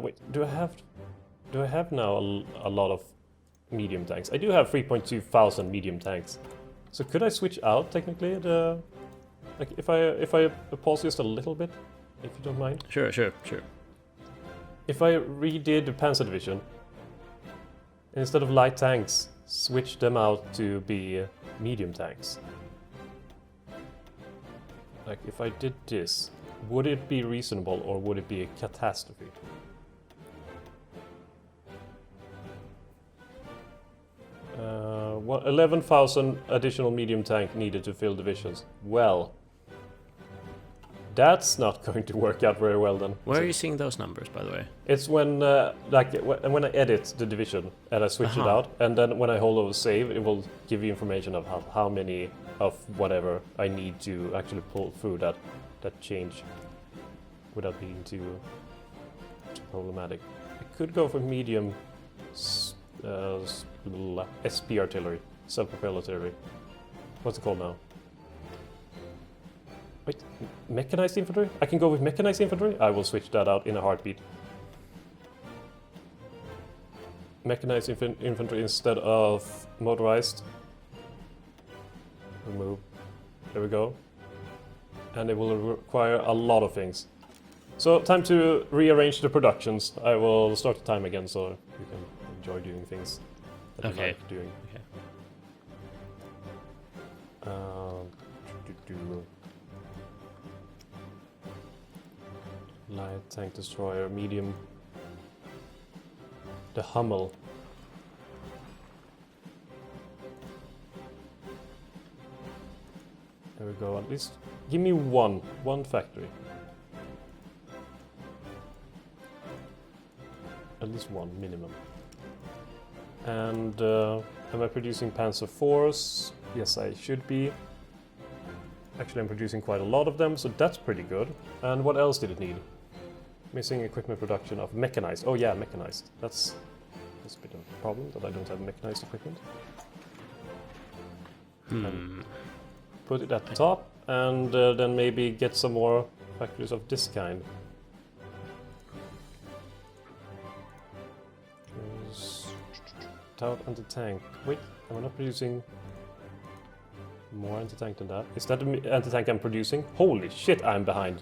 Wait, do I have now a lot of medium tanks? I do have 3.2 thousand medium tanks. So could I switch out technically like if I pause just a little bit, if you don't mind? Sure. If I redid the Panzer Division, instead of light tanks, switch them out to be medium tanks. Like if I did this, would it be reasonable or would it be a catastrophe? Well, 11,000 additional medium tank needed to fill divisions. Well, that's not going to work out very well then. Where are you seeing those numbers, by the way? It's when when I edit the division and I switch it out, and then when I hold over save, it will give you information of how many of whatever I need to actually pull through that change without being too problematic. I could go for medium SP artillery, self-propelled artillery. What's it called now? Wait, mechanized infantry? I can go with mechanized infantry? I will switch that out in a heartbeat. Mechanized infantry instead of motorized. Remove. There we go. And it will require a lot of things. So, time to rearrange the productions. I will start the time again so you can enjoy doing things that you like doing. Light tank destroyer, medium. The Hummel. There we go. At least give me one factory. At least one minimum. And am I producing Panzer IVs? Yes, I should be. Actually, I'm producing quite a lot of them, so that's pretty good. And what else did it need? Missing equipment production of mechanized. Oh yeah, mechanized. That's a bit of a problem that I don't have mechanized equipment. Put it at the top, and then maybe get some more factories of this kind. Stout anti-tank. Wait, am I not producing more anti-tank than that? Is that the anti-tank I'm producing? Holy shit, I'm behind.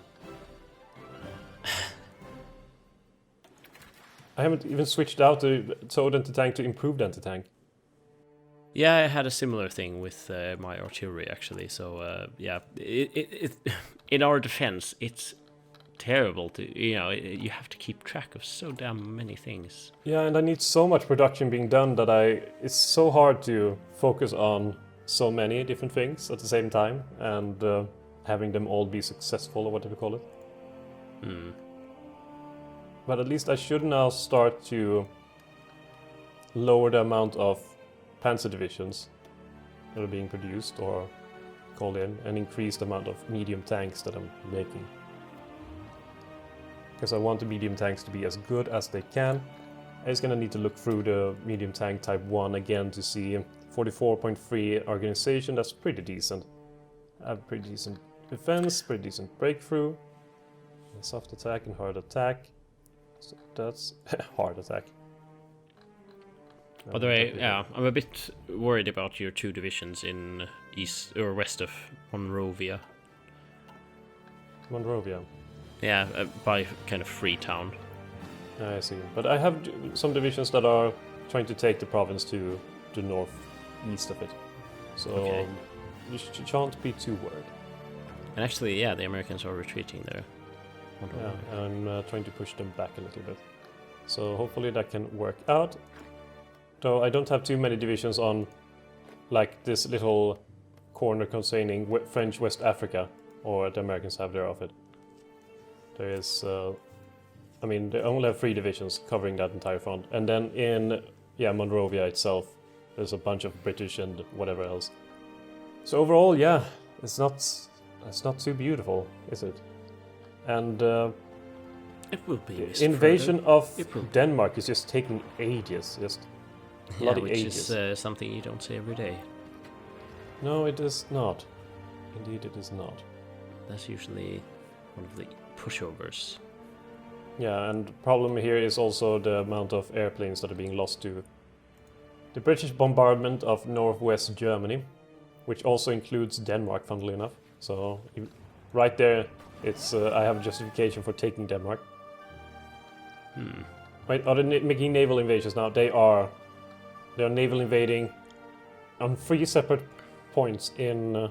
I haven't even switched out the towed anti-tank to improved anti-tank. Yeah, I had a similar thing with my artillery actually. So yeah, it in our defense, it's terrible to you have to keep track of so damn many things. Yeah, and I need so much production being done that it's so hard to focus on so many different things at the same time and having them all be successful or whatever you call it. But at least I should now start to lower the amount of Panzer divisions that are being produced or called in and increase the amount of medium tanks that I'm making. Because I want the medium tanks to be as good as they can. I'm just gonna need to look through the medium tank type 1 again to see 44.3 organization, that's pretty decent. I have pretty decent defense, pretty decent breakthrough. Soft attack and hard attack. So that's hard attack. By the way, yeah, I'm a bit worried about your two divisions in east or west of Monrovia. Monrovia. Yeah, by kind of Freetown. I see. But I have some divisions that are trying to take the province to the northeast of it. So you shan't be too worried. And actually, yeah, the Americans are retreating there. Yeah, I'm trying to push them back a little bit. So hopefully that can work out. Though I don't have too many divisions on like this little corner containing French West Africa, or the Americans have there of it. There is, I mean, they only have 3 divisions covering that entire front. And then in, Monrovia itself, there's a bunch of British and whatever else. So overall, yeah, it's not too beautiful, is it? And it will be the invasion of Denmark is just taking ages, just bloody which ages. Is something you don't see every day. No, it is not. Indeed, it is not. That's usually one of the pushovers. Yeah, and the problem here is also the amount of airplanes that are being lost to the British bombardment of northwest Germany, which also includes Denmark, funnily enough. So right there, it's I have justification for taking Denmark. Wait, are they making naval invasions now? They are naval invading on 3 separate points in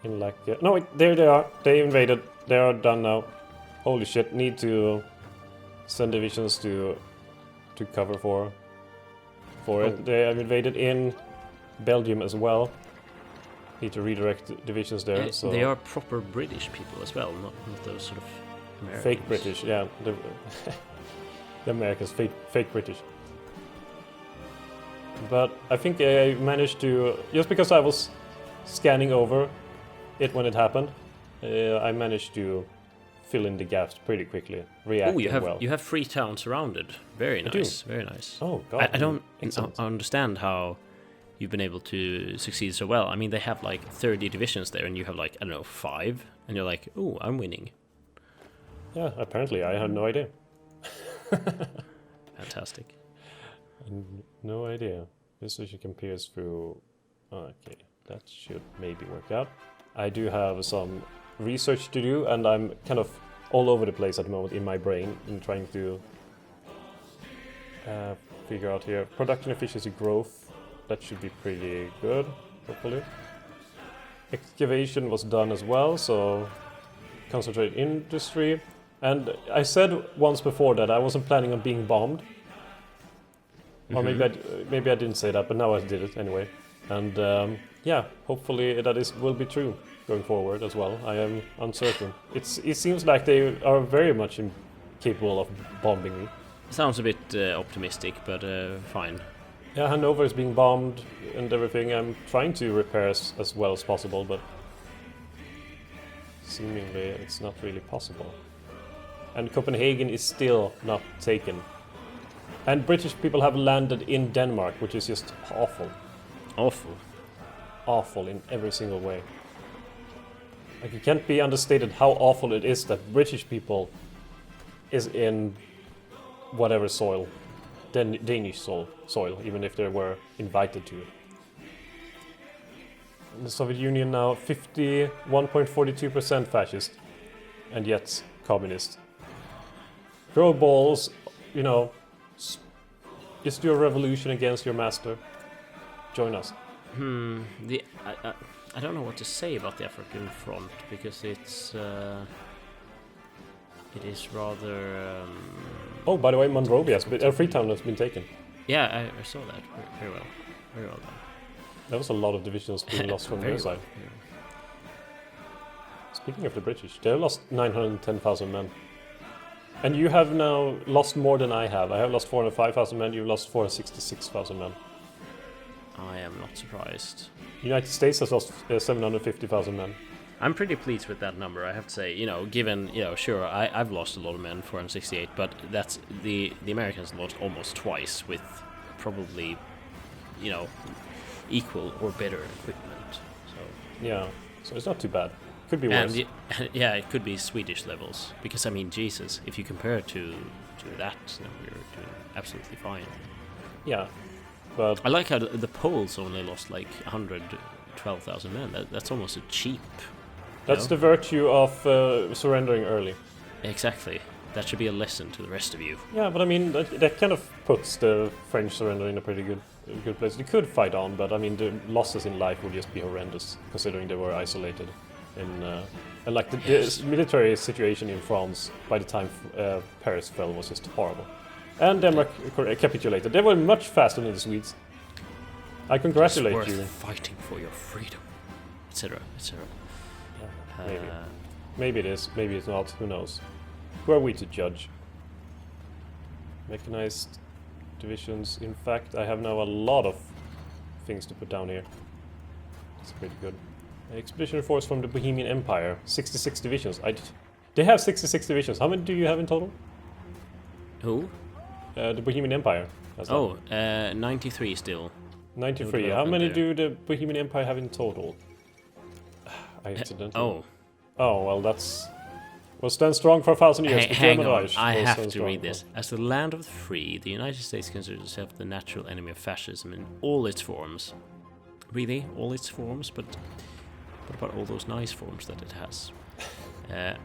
like no wait, there they are. They invaded. They are done now. Holy shit! Need to send divisions to cover for it. They have invaded in Belgium as well. Need to redirect divisions there. So they are proper British people as well, not those sort of Americans. Fake British, yeah. The Americans, fake British. But I think I managed to, just because I was scanning over it when it happened, I managed to fill in the gaps pretty quickly, reacting well. You have Freetown surrounded. Very nice, very nice. Oh god, I don't understand how you've been able to succeed so well. I mean, they have like 30 divisions there, and you have like, I don't know, 5, and you're like, oh, I'm winning. Yeah, apparently I had no idea. Fantastic. No idea. This vision can pierce through. Okay, that should maybe work out. I do have some research to do, and I'm kind of all over the place at the moment in my brain in trying to figure out here. Production efficiency growth, that should be pretty good, hopefully. Excavation was done as well, so concentrate industry. And I said once before that I wasn't planning on being bombed. Or maybe I didn't say that, but now I did it anyway. And yeah, hopefully that will be true going forward as well. I am uncertain. It seems like they are very much capable of bombing me. Sounds a bit optimistic, but fine. Yeah, Hanover is being bombed and everything. I'm trying to repair as well as possible, but seemingly it's not really possible. And Copenhagen is still not taken. And British people have landed in Denmark, which is just awful. Awful. Awful in every single way. Like, it can't be understated how awful it is that British people is in whatever soil. Danish soil, even if they were invited to it. In the Soviet Union now, 51.42% fascist, and yet communist. Throw balls, you know, just do a revolution against your master. Join us. I don't know what to say about the African front, because it is rather. Oh, by the way, Monrovia Freetown has been taken. Yeah, I saw that very well done. There was a lot of divisions being lost from their side. Yeah. Speaking of the British, they have lost 910,000 men. And you have now lost more than I have. I have lost 405,000 men, you've lost 466,000 men. I am not surprised. United States has lost 750,000 men. I'm pretty pleased with that number, I have to say. You know, given, you know, sure, I've lost a lot of men, 468, but that's the Americans lost almost twice with probably, you know, equal or better equipment. So yeah, so it's not too bad. Could be worse. And yeah, it could be Swedish levels, because I mean, Jesus, if you compare it to that, then we're doing absolutely fine. Yeah, but I like how the Poles only lost like 112,000 men. That's almost a cheap. That's the virtue of surrendering early. Exactly. That should be a lesson to the rest of you. Yeah, but I mean, that kind of puts the French surrender in a pretty good place. They could fight on, but I mean, the losses in life would just be horrendous, considering they were isolated. And like the military situation in France by the time Paris fell was just horrible. And Denmark capitulated. They were much faster than the Swedes. I congratulate it's worth you. Fighting for your freedom, etc., etc. Yeah, maybe. Maybe it is. Maybe it's not. Who knows? Who are we to judge? Mechanized divisions. In fact, I have now a lot of things to put down here. It's pretty good. Expeditionary force from the Bohemian Empire, 66 divisions. They have 66 divisions. How many do you have in total? Who? The Bohemian Empire. 93 still. 93. How many do the Bohemian Empire have in total? I accidentally. Oh, well, that's Will stand strong for 1,000 years. The Hang German on, Reich I will have stand to strong read for- this. As the land of the free, the United States considers itself the natural enemy of fascism in all its forms. Really? All its forms? But what about all those nice forms that it has?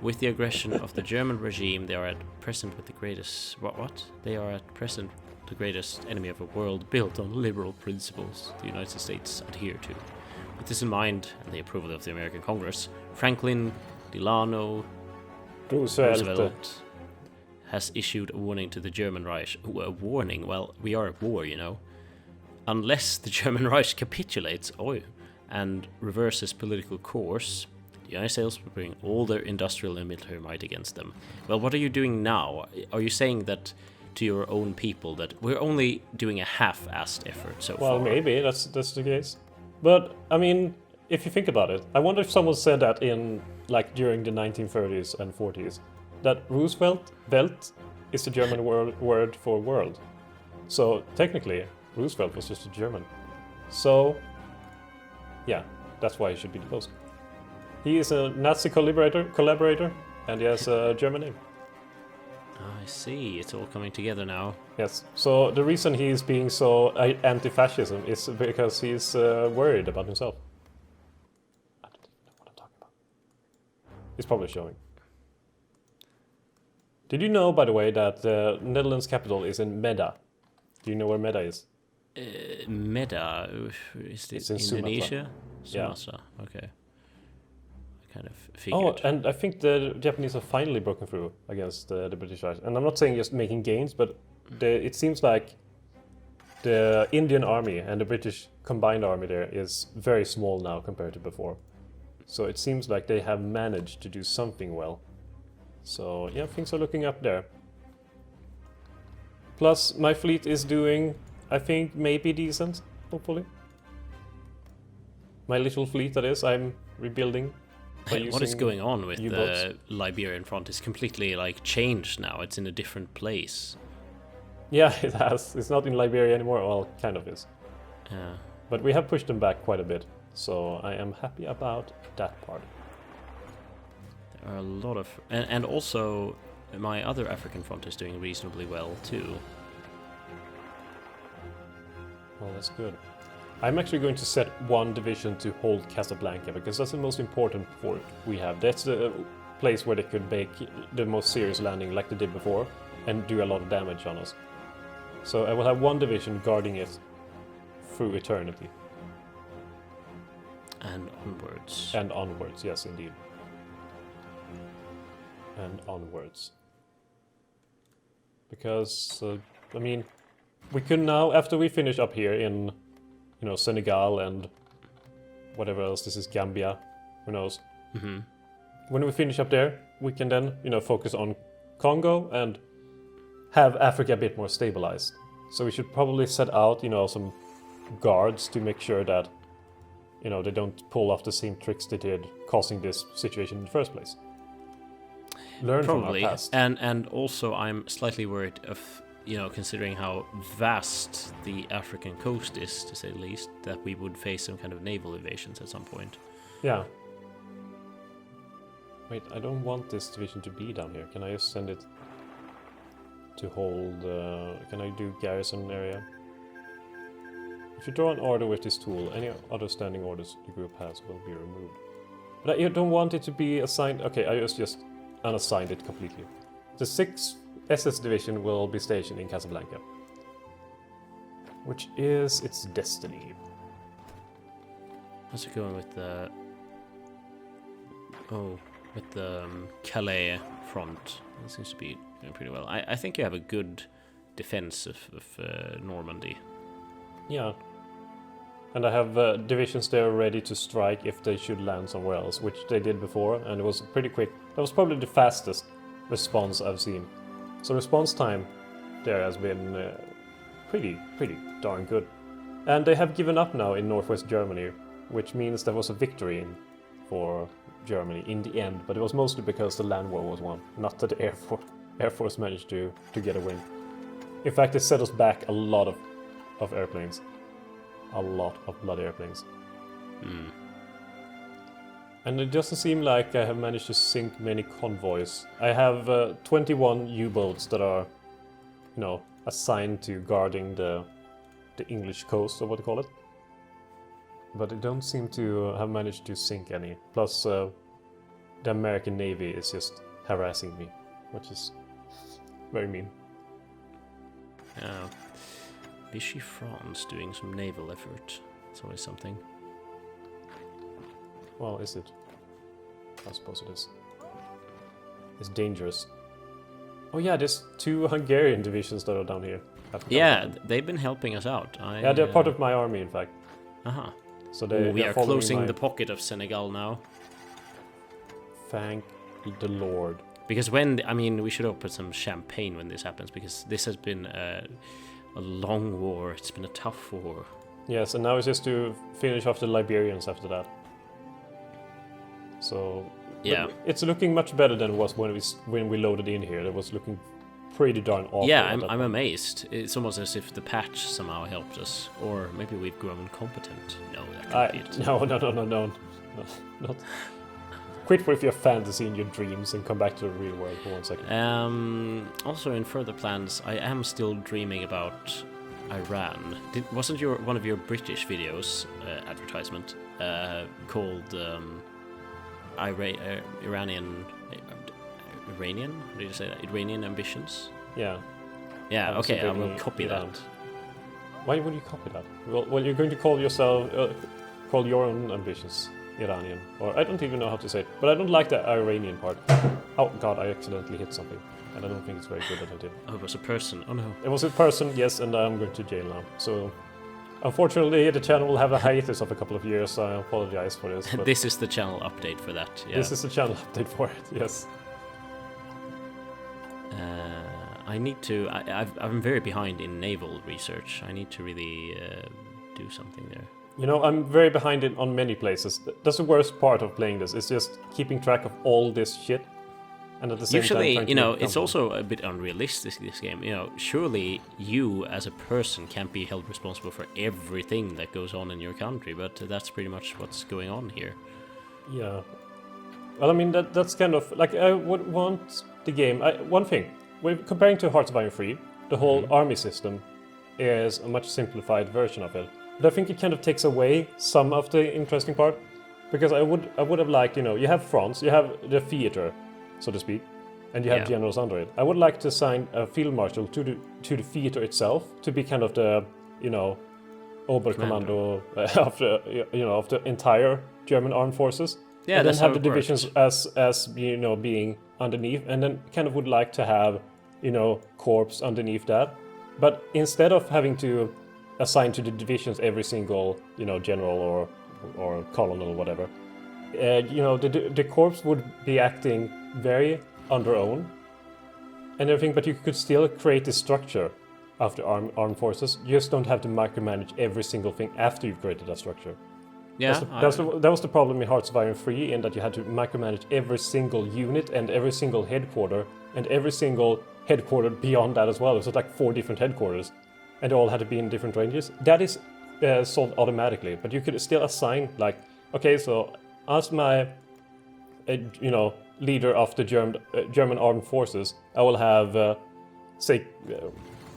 With the aggression of the German regime, they are at present with the greatest... What? They are at present the greatest enemy of a world built on liberal principles the United States adhere to. With this in mind, and the approval of the American Congress, Franklin Delano Roosevelt has issued a warning to the German Reich. A warning? Well, we are at war, you know. Unless the German Reich capitulates, and reverses political course, the United States will bring all their industrial and military might against them. Well, what are you doing now? Are you saying that to your own people that we're only doing a half-assed effort so far? Well, maybe that's the case. But I mean, if you think about it, I wonder if someone said that in during the 1930s and 40s, that Roosevelt is the German word for world. So technically, Roosevelt was just a German. So yeah, that's why he should be deposed. He is a Nazi collaborator, and he has a German name. I see, it's all coming together now. Yes. So the reason he is being so anti-fascism is because he's worried about himself. I don't even know what I'm talking about. He's probably showing. Did you know, by the way, that the Netherlands capital is in Medan? Do you know where Medan is? Medan, is It's this in Indonesia? Yeah. Sumatra, okay. I kind of figured. Oh, and I think the Japanese have finally broken through against the British Raj. And I'm not saying just making gains, but it seems like the Indian army and the British combined army there is very small now compared to before. So it seems like they have managed to do something well. So yeah, things are looking up there. Plus, my fleet is doing, I think, maybe decent, hopefully. My little fleet, that is, I'm rebuilding. What is going on with U-boats. the Liberian front? It's completely changed now. It's in a different place. Yeah, it has. It's not in Liberia anymore. Well, kind of is. Yeah. But we have pushed them back quite a bit. So I am happy about that part. There are a lot of... And also, my other African front is doing reasonably well, too. Well, that's good. I'm actually going to set one division to hold Casablanca, because that's the most important port we have. That's the place where they could make the most serious landing like they did before and do a lot of damage on us. So I will have one division guarding it through eternity. And onwards. And onwards, yes, indeed. And onwards. Because, I mean, we can now, after we finish up here in, Senegal and whatever else, this is Gambia, who knows. Mm-hmm. When we finish up there, we can then, focus on Congo and have Africa a bit more stabilized. So we should probably set out, some guards to make sure that, they don't pull off the same tricks they did, causing this situation in the first place. Learn Probably. from our past. And also I'm slightly worried of, considering how vast the African coast is, to say the least, that we would face some kind of naval invasions at some point. Yeah. Wait, I don't want this division to be down here. Can I just send it to hold... can I do garrison area? If you draw an order with this tool, any other standing orders the group has will be removed. But I don't want it to be assigned... Okay, I just unassigned it completely. The 6th SS division will be stationed in Casablanca, which is its destiny. How's it going with the... with the Calais front? It seems to be doing pretty well. I think you have a good defense of Normandy. Yeah. And I have divisions there ready to strike if they should land somewhere else, which they did before, and it was pretty quick. That was probably the fastest response I've seen. So response time there has been pretty darn good. And they have given up now in northwest Germany, which means there was a victory for Germany in the end, but it was mostly because the land war was won, not that the Air Force managed to get a win. In fact, it set us back a lot of airplanes. A lot of bloody airplanes. And it doesn't seem like I have managed to sink many convoys. I have 21 U-boats that are, assigned to guarding the English coast, or what do you call it. But I don't seem to have managed to sink any. Plus, the American Navy is just harassing me, which is very mean. Vichy France doing some naval effort. It's always something. Well, is it? I suppose it is. It's dangerous. Oh yeah, there's 2 Hungarian divisions that are down here. Yeah, they've been helping us out. Yeah, they're part of my army, in fact. Uh-huh. So we are closing the pocket of Senegal now. Thank the Lord. Because we should open some champagne when this happens, because this has been a long war. It's been a tough war. Yes, and now it's just to finish off the Liberians after that. So yeah, it's looking much better than it was when we loaded in here. It was looking pretty darn awful. Yeah, I'm amazed. It's almost as if the patch somehow helped us, or maybe we've grown competent. No, that can't be it. No, not. Quit with your fantasy and your dreams and come back to the real world for 1 second. Also, in further plans, I am still dreaming about Iran. Wasn't one of your British videos advertisement called Iranian? How do you say that? Iranian ambitions? Yeah. Yeah. Okay, I will copy Iran. that. Why would you copy that? Well, you're going to call your own ambitions Iranian, or I don't even know how to say it, but I don't like the Iranian part. Oh god, I accidentally hit something, and I don't think it's very good that I did. Oh, it was a person. Oh no. It was a person, yes, and I'm going to jail now. So, unfortunately, the channel will have a hiatus of a couple of years, so I apologize for this. But this is the channel update for that, yeah. This is the channel update for it, yes. I need to... I'm very behind in naval research. I need to really do something there. I'm very behind on many places. That's the worst part of playing this. It's just keeping track of all this shit, and at the same time... Usually, it's also a bit unrealistic, this game. Surely you, as a person, can't be held responsible for everything that goes on in your country, but that's pretty much what's going on here. Yeah. Well, I mean, that's kind of... Like, I would want the game... One thing, comparing to Hearts of Iron 3, the whole army system is a much simplified version of it. But I think it kind of takes away some of the interesting part, because I would have liked, you have France, you have the theater, so to speak, and you have generals under it. I would like to assign a field marshal to the theater itself to be kind of the, Oberkommando of the entire German armed forces. Yeah, and then have the works. divisions as being underneath, and then kind of would like to have corps underneath that. But instead of having to assign to the divisions every single general or colonel or whatever, the corps would be acting very on their own and everything. But you could still create the structure of the armed forces. You just don't have to micromanage every single thing after you've created that structure. Yeah, that was the problem in Hearts of Iron 3, in that you had to micromanage every single unit and every single headquarter and every single headquarter beyond that as well. So it's like 4 different headquarters, and they all had to be in different ranges. That is solved automatically, but you could still assign, like, okay, so as my leader of the German armed forces, I will have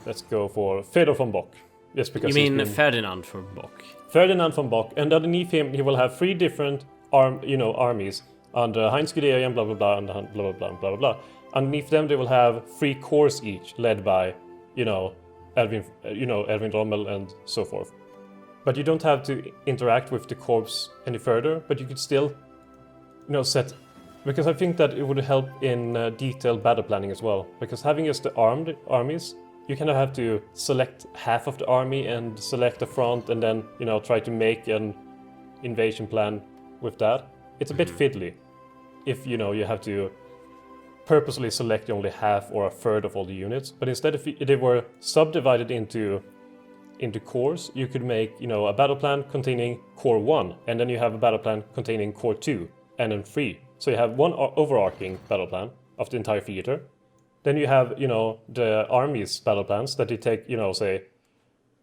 let's go for Fedor von Bock. Yes, because you mean Ferdinand von Bock. Ferdinand von Bock, and underneath him he will have 3 different armies under Heinz Guderian, blah blah blah, and blah blah blah blah blah. Underneath them they will have 3 corps each, led by Erwin Rommel and so forth. But you don't have to interact with the corps any further, but you could still set, because I think that it would help in detailed battle planning as well, because having just the armed armies, you kind of have to select half of the army and select the front, and then try to make an invasion plan with that. It's a bit fiddly if you have to purposely select only half or a third of all the units. But instead, if they were subdivided into corps, you could make a battle plan containing core 1, and then you have a battle plan containing core 2 and then 3. So you have one overarching battle plan of the entire theater. Then you have, the army's battle plans that you take, say,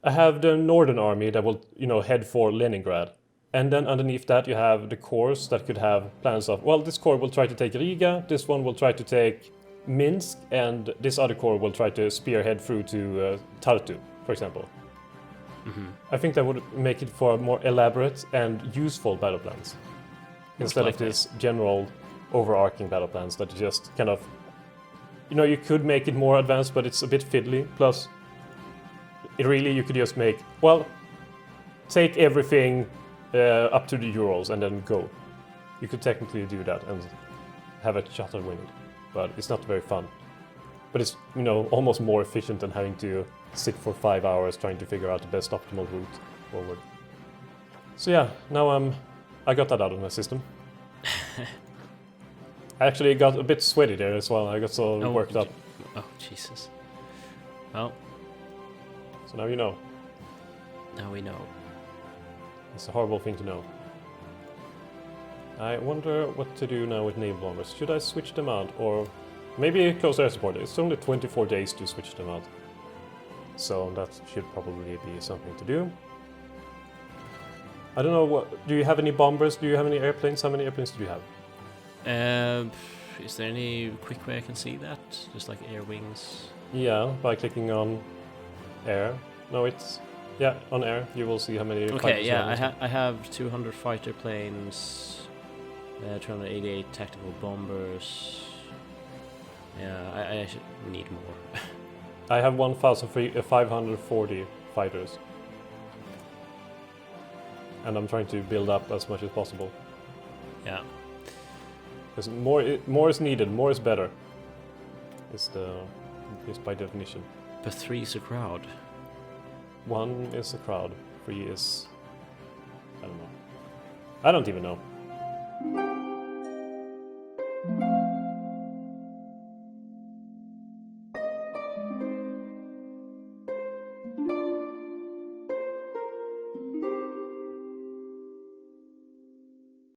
I have the Northern Army that will, head for Leningrad. And then underneath that you have the cores that could have plans of, well, this core will try to take Riga, this one will try to take Minsk, and this other core will try to spearhead through to Tartu, for example. I think that would make it for more elaborate and useful battle plans. Instead of this general overarching battle plans that just kind of, you could make it more advanced, but it's a bit fiddly. Plus, you could just make, well, take everything up to the Urals and then go. You could technically do that and have a chatter win it, but it's not very fun. But it's, almost more efficient than having to sit for 5 hours trying to figure out the best optimal route forward. So yeah, now I got that out of my system. I actually got a bit sweaty there as well. I got so worked up. Oh, Jesus. Well. So now you know. Now we know. It's a horrible thing to know. I wonder what to do now with naval bombers. Should I switch them out, or maybe close air support? It's only 24 days to switch them out. So that should probably be something to do. I don't know, do you have any bombers? Do you have any airplanes? How many airplanes do you have? Is there any quick way I can see that? Just like air wings? Yeah, by clicking on air. No, it's... Yeah, on air, you will see how many... Okay, yeah, I have 200 fighter planes, 288 tactical bombers. Yeah, I should need more. I have 1,540 fighters. And I'm trying to build up as much as possible. Yeah. Because more is needed, more is better. Is by definition. But 3 is a crowd. 1 is a crowd, 3 is... I don't know. I don't even know.